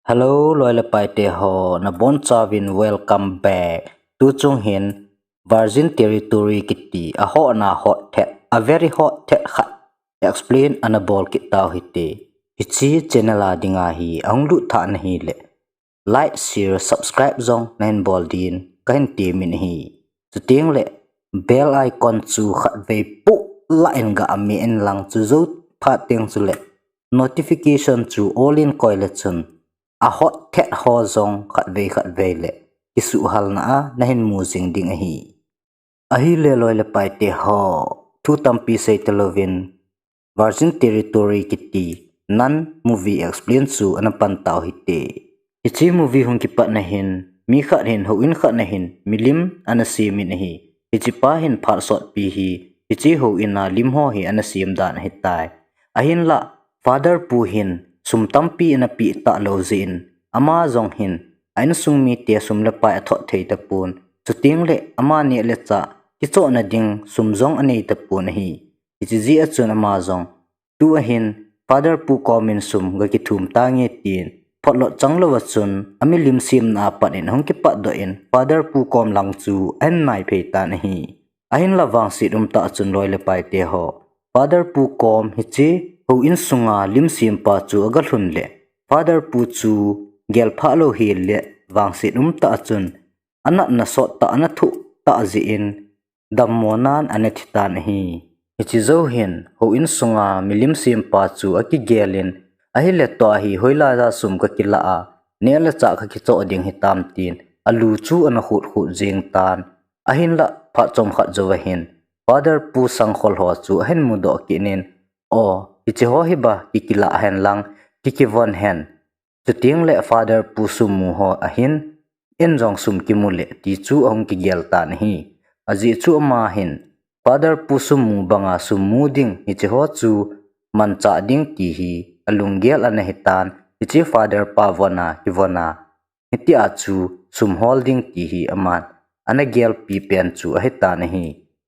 Hello, loyal paite ho na bon chavin welcome back to Jong hin Virgin Territory kiti a ho na hot thet a very hot thet khat explain anabol kitau hite ichi channel a dinga hi anglu tha na hi le like share subscribe zong nen bol din kahin ti min hi chuting le bell icon chu khat ve pu la en ga ami en lang chu zo pha teng chu le notification chu all in koile chun a hot thet ho zong khat ve le isu hal na hin mu jing ding a hi le loi le pai te ho thu tampi sei telovin Virgin Territory kiti nan movie explain su an pan tau hite ichi movie hung ki pa na hin mi khat hin ho in khat na hin milim anasi min hi ichi pa hin phar sot pi hi ichi ho ina lim ho hi anasim dan hitai a hin la father pu hin sum tampi na pi ta lo zin ama zong hin ain sung mi te sum le pa thot thei ta pun chuting le ama ni le cha ki cho na ding sum zong anei ta pun hi ichi ji a chun ama zong tu a hin father pu komin sum ga ki thum ta nge tin photlo changlo wa chun ami lim sim na pan in hong ki pa do in father pu kom lang chu an nai phe ta na hi ahin la wang si ta chun loi le pai te ho father pu kom hi chi ho in sunga lim sim pa chu agal hun le father pu chu gel pha lo hi le wang si ta chun anat na so ta ana thu ta ji in dammonan anathi ta na hi ichi zo hin ho in sunga milim sim pa chu aki gelin ahile to hi hoila za sum ka kila a nela cha kha ki cho ding hitam tin alu chu an khut khu jing tan ahin la pha chom khat zo hin father pu sang khol ho chu hen mu do kinin o ichi ho hi ba ki kila hen lang ki von hen chuting le father pu sum mu ho ahin en jong sum ki mu le ti chu ong ki gel tan hi aji chu ma hin father pu sum mu banga sum mu ding ichi ho chu man cha ding ti hi alunggel an hitan ichi father pa vona ki vona hiti a chu sum holding ti hi aman ana gel pi pen chu a hitan hi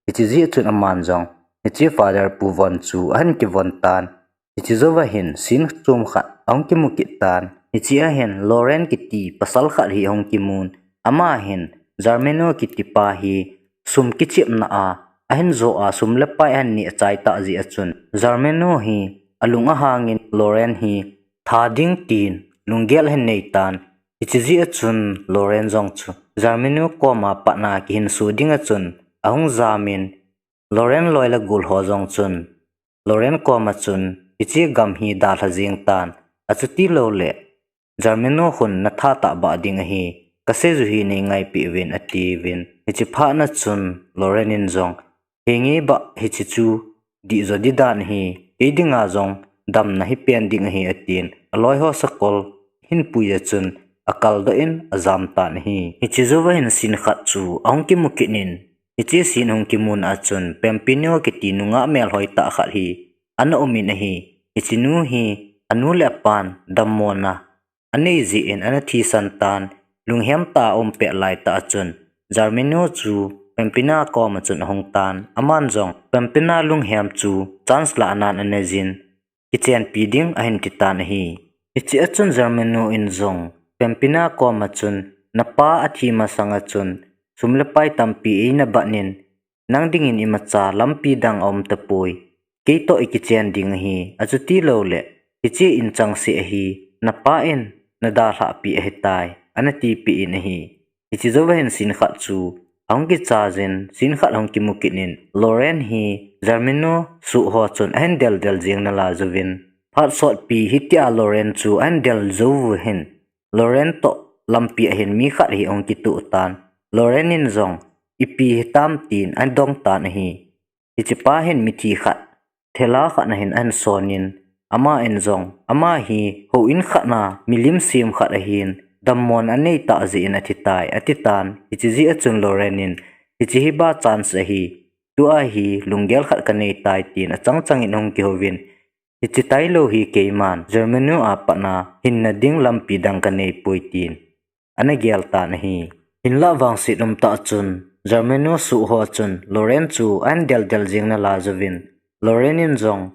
ichi ji chun aman jong ichi father pu von chu an ki von tan ichi zowa hin sin chum khat ong ki mu ki tan ichi a hin Lauren ki ti pasal khat hi ong ki mun ama hin Germano ki ti pa hi sum ki chip na a ahin zo a sum le pa an ni chai ta ji achun Germano hi alunga hangin Lauren hi thading tin lunggel hen nei tan ichi ji achun Lauren jong chu Germano ko ma pa na ki hin su ding achun ahung zamin Lauren loila gul ho jong chun Lauren ko ma chun ichi gam hi da tha jing tan achuti lo le Germano hun na tha ta ba ding hi kase ju hi nei ngai pi win ati win ichi pha na chun Lauren in jong hengi ba hi chi chu di zo di dan hi edinga jong dam na hi pen ding hi atin aloi ho sakol hin puya chun akal do in azam tan hi ichi zo wa hin sin khat chu ong ki mukinin ichi sin hong ki mun achun pempinyo ki tinunga mel hoi ta khat hi ana umin hi ichi nu hi anu le pan dammona anei ji in ana thi santan lunghem ta pe lai ta chun Germano chu pempina ko ma chun hong tan aman jong pempina lunghem chu chance la anan anejin kichen piding ahin titan hi ichi achun Germano in jong pempina ko ma chun napa athi ma sanga chun sumlepai tampi ina banin nangding in imacha lampi dang om tapoi keito ikichen ding hi achuti lo le ichi in chang se hi napa in nada hla pi hetai anati pi in hi ichi zowen sin khat chu angki chajen sin khat hongki mukinin Lauren hi Germano su ho chun handel del jing na la juvin phat sot pi hitia Lauren chu andel zo hin Lauren to lampi hin mi khat hi ongki tu tan Lauren in zong ipi tam tin an dong tan hi ichi pa hin mi thi khat thela khat na hin an sonin ama en zong ama hi ho in khat na milim sim khat a hin dammon anei ta ji in athitai atitan ichi ji achun Laurenin ichi hi ba chance a hi tu a hi lunggel khat kanei tai tin achang chang in hong ki hovin ichi tai lo hi keiman Germano a pana hin na ding lampi dang kanei poitin ana gel ta na hi in la wang si ta chun Germano su ho chun Lauren chu an del jing na la jovin Laurenin jong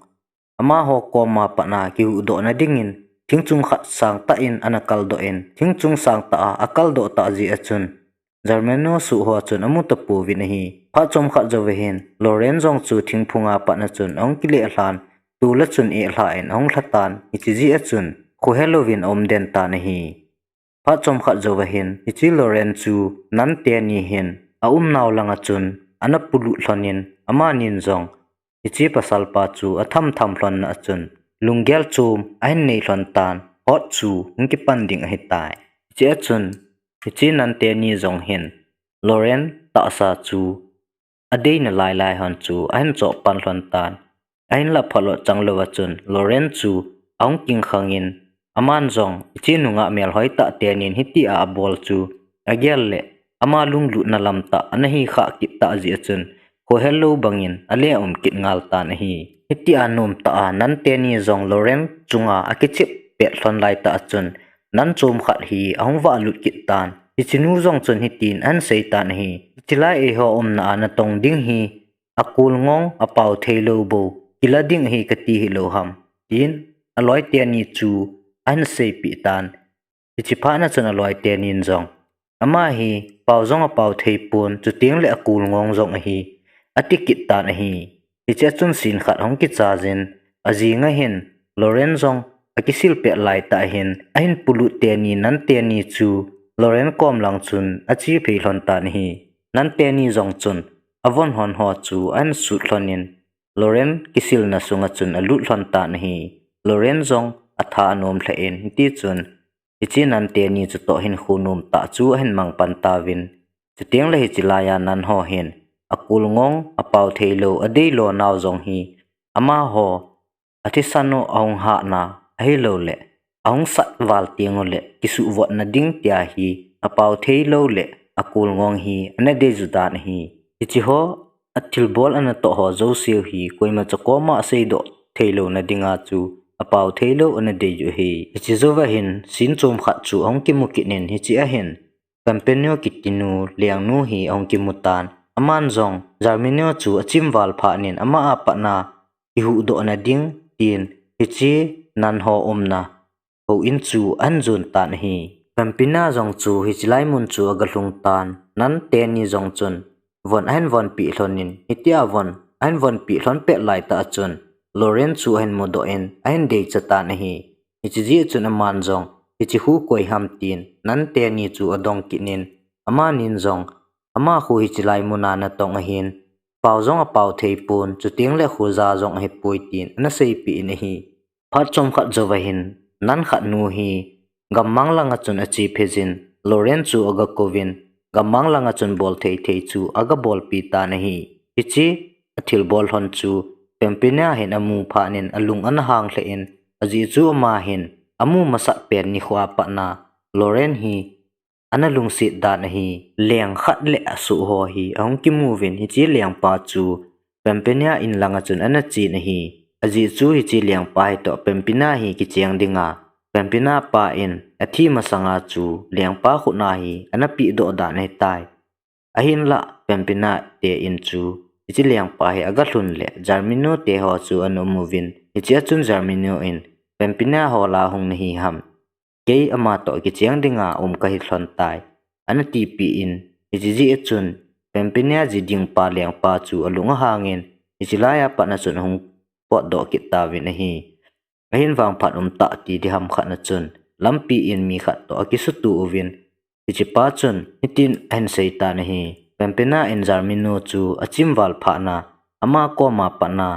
ama ho ko ma pana ki u do na dingin thing chung khat sang ta in anakal do in thing chung sang ta akal do ta ji achun Germano su ho chun amu ta pu vi nahi pha chom khat zo ve hin Loren Jong chu thing phunga pa na chun ong kile hlan tu la chun e hla in ong thlatan ichi ji achun khu Halloween om den ta nahi pha chom khat zo ve hin ichi Loren chu nan te neihin a naw langa chun ana pulu hlonin ama nin Jong ichi pasal pa chu atham tham hlon na chun lunggel chum ain nei hlon tan hot chu ngki panding hi tai ichi achun ichi nan te ni Jong hin Loren ta sa chu adei na lai hon chu ain cho pan hlon tan ain la phalo changlo wa chun Loren chu ong king khangin aman Jong ichi nunga mel hoi ta te nin hiti a bol chu agyal le ama lunglu na lamta anahi kha ki ta ji achun ko hello bangin ale kit ngal ta nahi hiti anum ta nan te ni Jong Loren chunga akichip pe hlon lai ta achun nan chum khat hi ong wa lut kit tan ichinu Jong chun hitin an sei ta nahi chila e ho na na tong ding hi akul ngong apau thailo bo kila ding hi kati hi lo ham tin aloi te ni chu an sei pi tan ichipa na chun aloi te nin Jong ama hi pau Jong apau thei pun chu ting le akul ngong Jong hi atikit ta nahi icha chun sin khat hong ki cha jin aji nga hin Loren Jong akisil pe lai ta hin ain pulu te ni nan te ni chu Loren kom lang chun achi phei hlon ta nahi nan te ni Jong chun avon hon ho chu an su hlonin Loren kisil na sunga chun alu hlon ta nahi Loren Jong atha anom thla en ti chun ichi nan te ni chu to hin khunum ta chu hin mang pan ta win chutiang le hi chilaya nan ho hin akul ngong apau thailo adei lo naw Jong hi ama ho athisano ong ha na helo le ong sat wal tiang le kisu wot na ding tia hi apau thailo le akul ngong hi ane de judan hi ichi ho athil bol ana to ho zo siu hi koima chakoma sei do thailo na dinga chu apau thailo ana de ju hi ichi zova hin sin chom khat chu ong ki mukinin hi chi a hin kampenyo kitinu liang nu hi ong ki mutan aman Jong Germano chu achim wal pha nin ama apa na ihu do na ding tin ichi nan ho na ho in chu an jun tan hi kampina Jong chu hi chilai mun chu aga hlung tan nan te ni Jong chun von pi hlonin itia von pi hlon pe lai ta chun Loren chu hen modo en ain de chata nahi ichi ji chun aman Jong ichi hu koi ham tin nan te ni chu adong kinin ama nin Jong ama khu hi chilai muna na tong hin pau Jong apau thei pun chu ting le khu za Jong he pui tin na sei pi nahi phat chom khat zowa hin nan khat nu hi gammang langa chun achi phejin Loren chu aga kovin gammang langa chun bol thei chu aga bol pi ta nahi ichi athil bol hon chu pempina hin amu phanin alung an hang hle in aji chu ma hin amu masa pen ni khwa pa na Loren hi ana lungsit da nahi leng khat le asu ho hi ong ki movin hi chi leng pa chu pempina in langa chun ana chi nahi aji chu hi chi leng pa hi to pempina hi ki cheng dinga pempina pa in athi masanga chu leng pa khu na hi ana pi do da nei tai ahin la pempina te in chu ichi leng pa hi aga hlun le Germano te ho chu anu movin ichi chun Germano in pempina ho la hung nahi ham ke ama to ki cheng dinga ka hi hlon tai ana ti pi in ichi ji chun pempina ji ding pa leng pa chu alunga hangin ichi laya pa na chun hung pot do ki ta win hi ahin wang phat ta ti di ham khat na chun lampi in mi khat to ki su tu win ichi pa chun hitin an sei ta nahi pempina in Germano chu achim wal pha na ama ko ma pa na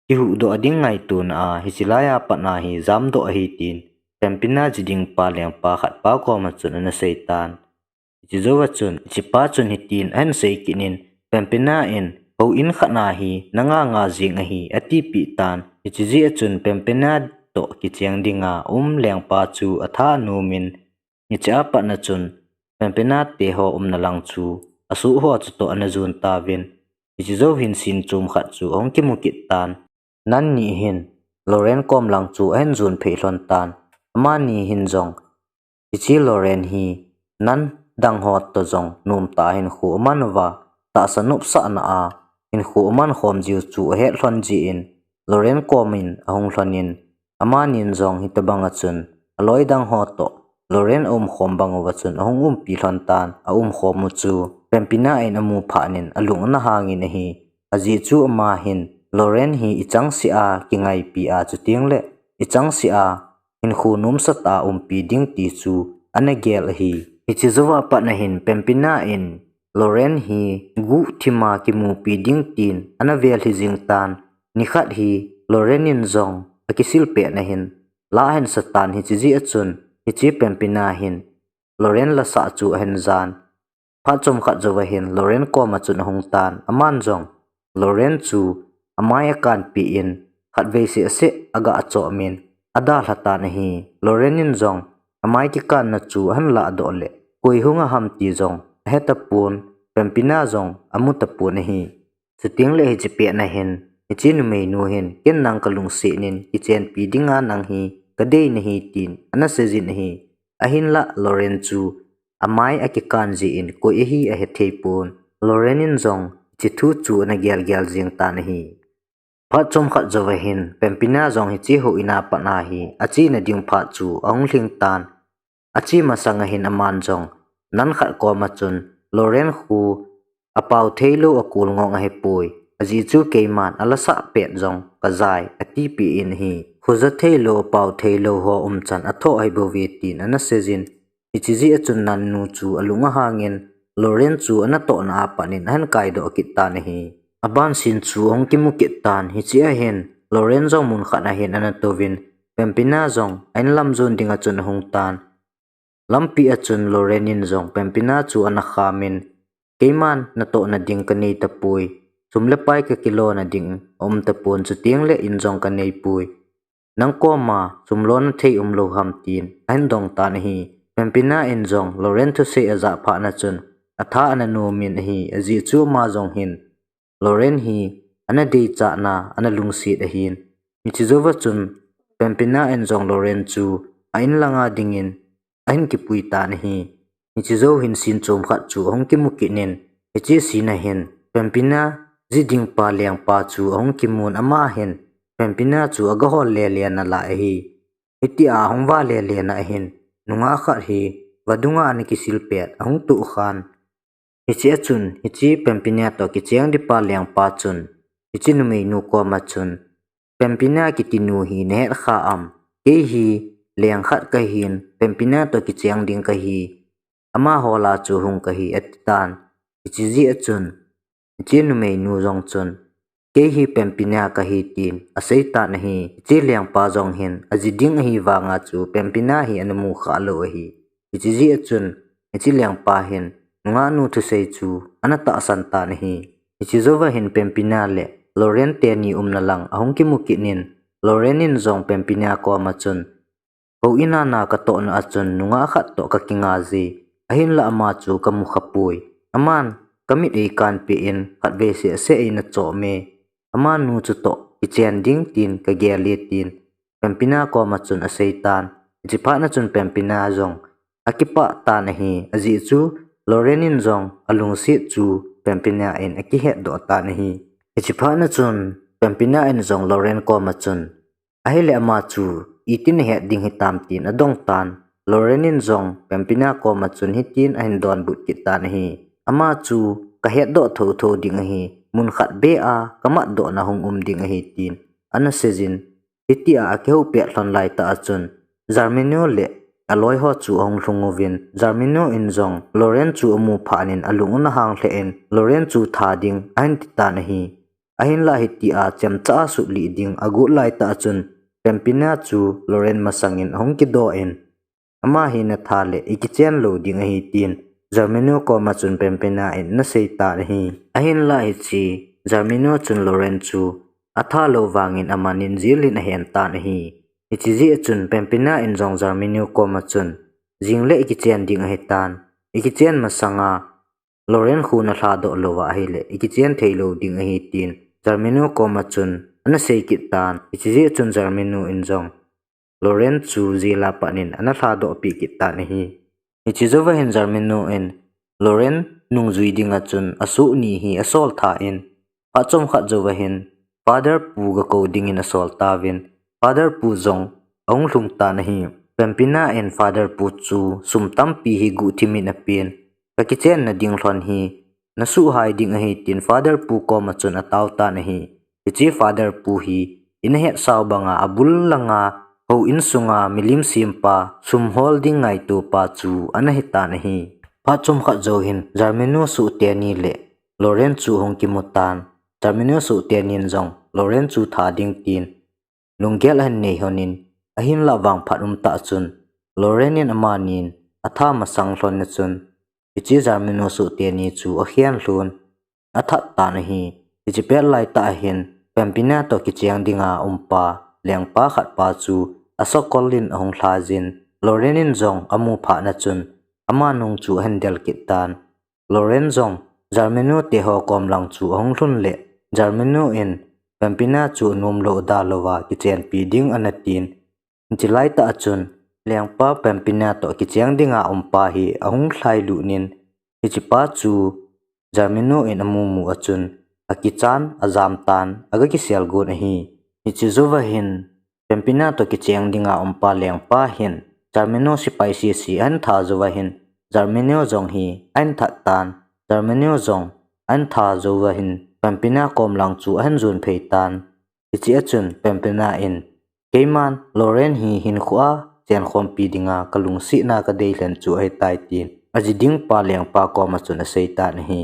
ki hu do ading ngai tu na hi chilaya pa na hi jam do hi tin pempina jiding pa leng pa khat pa ko ma chun na sei tan ichi zowa chun ichi pa chun hitin an sei kinin pempina in ho in khana hi nga jing hi ati pi tan ichi ji chun pempina to ki cheng dinga leng pa chu atha nu min ni cha pa na chun pempina te ho na lang chu asu ho chu to ana jun ta win ichi zo hin sin chum khat chu ong ki mukit tan nan neihin Loren kom lang chu en jun phei hlon tan ama neihin Jong ichi Loren hi nan dang hot to Jong num ta hin khu manwa ta sanup sa na a in khu man khom jiu chu he hlon ji in Loren komin ahong hlonin ama nin Jong hi tabanga chun aloi dang ho to Loren khom bango wachun ahong pi tan a khom mu chu pempina in amu phanin alung na hangin hi aji chu ma hin Loren hi ichang si a kingai pi a chu ting le ichang si a in khunum sata pi ding ti chu anagel hi ichizowa pa na hin pempina in Loren hi gu thima ki mu pi ding tin anavel hi jing tan nikhat hi Lorenin Jong akisil pe na hin la hen satan hi chi achun hi chi pempina hin Loren la sa chu hen zan pha chom khat zo hin Loren ko ma chun hong tan aman Jong Loren chu amaya kan pi in khat ve si ase aga acho min ada hlata na hi Lorenin Jong amai ki kan na chu han la do le koi hunga ham ti Jong heta pun pempina Jong amuta pun hi siting le hi chi pe na hin ichin mei nu hin ken nang kalung se nin kichen pi dinga nang hi kadei na hi tin ana sejin hi ahin la Loren chu amai akikan ji in ko hi a he thepun Lorenin Jong chi thu chu na gel gel jing ta na hi pha chom khat zo hin pempina Jong hi chi ho ina pa na hi achi na ding pha chu ong hling tan achi ma sang hin aman Jong nan khat ko ma chun Loren khu apau thailo akul ngong he pui aji chu keiman alasa pet Jong kazai ati pi in hi khuza thailo pau thailo ho chan atho ai bo vi tin ana sejin ichiji achun nan nu chu alunga hangin Loren chu ana to na apanin han kai do kitta na hi aban sin chu ong kimu kitan hi chi a hen Loren Jong mun khana hen ana tovin pempina Jong ain lam zon dinga chun hong tan lampi achun Lorenin Jong pempina chu ana khamin keiman na to na ding kanei tapui sumle pai ka kilo na ding tapun chu tiang le in Jong kanei pui nang ko ma sumlo na thei lo ham tin an dong ta na hi pempina in Jong Loren thu se aza pha na chun atha ana nu min hi aji chu ma Jong hin Loren hi ana dei cha na ana lungsi da hin michizowa chun pempina in Jong Loren chu ain langa dingin ain ki pui ta na hi michizo hin sin chom khat chu hong ki mukinin echi sina hin pempina jiding pa liang pa chu hong ki mun ama hin pempina chu aga hol le le na la hi iti a hong wa le le na hin nunga khat hi wadunga ani ki silpet hong tu khan ichi achun ichi pempina to ki chiang di pa liang pa chun ichi nu mei nu ko ma chun pempina ki tinu hi ne kha am ke hi liang khat ka hin pempina to ki chiang ding ka hi ama hola chu hung ka hi atitan ichi ji achun ichi nu mei nu Jong chun ke hi pempina ka hi tin aseita na hi chi liang pa Jong hin ajiding hi wanga chu pempina hi anamu kha lo hi ichi ji achun ichi liang pa hin nga nu thu sei chu anata asanta na hi ichi zowa hin pempina le Loren te ni na lang ahong ki mukinin Lorenin Jong pempina ko ma chun ko ina na ka to na achun nunga khat to ka kinga ji ahin la ama chu kamu khapui aman kamit ei kan pi in khat ve se ina cho me aman nu chu to ichen ding tin ka geli tin pempina ko ma chun aseitan jipa na chun pempina Jong akipa ta na hi aji chu Lorenin Jong alung si chu pempina in aki het do ta na hi jipa na chun pempina in Jong Loren ko ma chun ahile ama chu itin het ding hitam tin adong tan Lorenin Jong pempina ko ma chun hitin ahin don but ki ta na hi ama chu ka het do tho tho ding hi mun khat be a kamat do na hong ding hi tin ana sejin itia a keu pe hlon lai ta achun Jarmino le aloi ho chu ong hlungovin Jarmino in Jong Loren chu amu phanin alung na hang hle en Loren chu tha ding an ti ta na hi ahin la hi ti a chamcha su li ding agu lai ta chun pempina chu Loren masangin hong ki do en ama hi na tha le ikichen lo ding hi tin Jarmino ko ma chun pempina in na sei ta hi ahin la hi chi Jarmino chun Loren chu atha lo wangin amanin zilin hen ta hi ichi chun pempina in Jong Jarmino ko ma chun jingle ikichen ding hi tan ikichen masanga Loren khu na thla do lo wa hi le ikichen thailo ding hi tin Jarmino ko ma chun ana sei ki tan ichi chun Jarmino in Jong Loren chu zila panin ana thla do pi ki ta hi ichi zowa hin Jarmino in Loren nung zui dinga chun asu ni hi asol tha in achom khat zowa hin father pu ga ko ding in asol tawin father pu Jong ong hlung ta hi pempina en father pu chu sumtam pi hi gu thimin apin kakichen na dinglon hi nasu hai ding hi tin father pu ko machun ataw ta na hi ichi father pu hi inhet saw banga abul langa ho insunga milim simpa sum holding ngai tu pa chu anahita na hi pachum kha johin jarmenu su te ni le loren chu hong ki mutan jarmenu su te nin jong loren chu tha ding tin lunggel han nei honin ahin la wang phatum ta chun lorenin amanin atha masang hlon na chun ichi jarmenu su te ni chu a hian hlun atha ta na hi ichi pel lai ta hin pempina to ki chiang dinga umpa lengpa khat pa chu asokolin ahong thlajin lorenin jong amu pha na chun ama nung chu handel kitan loren jong jarmenu te ho kom lang chu ahong hlun le jarmenu in pempina chu num lo da lowa ki chen pi ding anatin chilai ta chun lengpa pempina to ki chiang dinga umpa hi ahong thlai lu nin ichipa chu jarmenu in amu mu achun akichan azam tan aga ki sel gun hi ichizuwa hin pempina to ki chiang dinga umpa lengpa hin jarmenu spicy si an tha zuwa hin jarmenu jong hi an tha tan jarmenu jong an tha zuwa hin pempina kom lang chu an zun phei tan ichi achun pempina in keiman loren hi hin khwa chen khom pi dinga kalung si na ka dei len chu ai tai tin aji ding pa leng pa ko ma chun sei ta na hi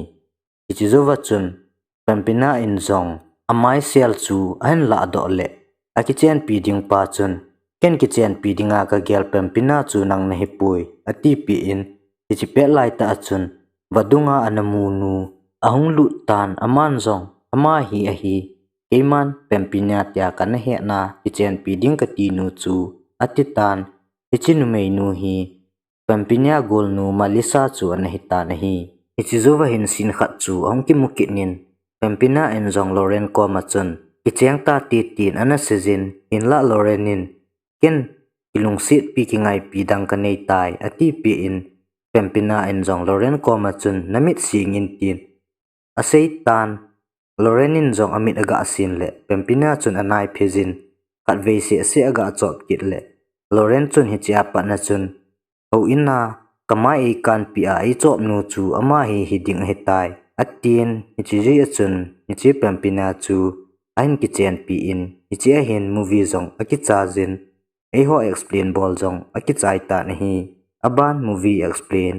ichi zuwa chun pempina in jong amai sel chu an la do le aki chen pi ding pa chun ken ki chen pi dinga ka gel pempina chu nang na hi pui ati pi in ichi pe lai ta chun wadunga anamu nu ahung lu tan aman jong ama hi a hi keiman pempina tia kan he na ki chen pi ding ka ti nu chu atitan ichinu mei nu hi pempina gol nu malisa chu an hi ta na hi ichi zuwa hin sin khat chu ong ki mukinin pempina en jong loren ko ma chun ki cheng ta ti tin ana sejin in la lorenin ken ilung sit pi ki ngai pi dang ka nei tai ati pi in pempina en jong loren ko ma chun namit sing in tin asei tan lorenin jong amit aga asin le pempina chun anai phejin khat ve se aga chop kit le loren chun hi chia pa na chun ho inna kamai kan pi a I chop nu chu ama hi ding he tai atin ichi ji achun ichi pempina chu ain ki chen pi in ichi a hin movie jong aki cha jin ei ho explain bol jong aki chai ta na hi aban movie explain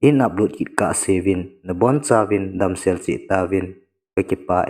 in upload kit ka sevin na bon chawin damsel chi tawin kakipah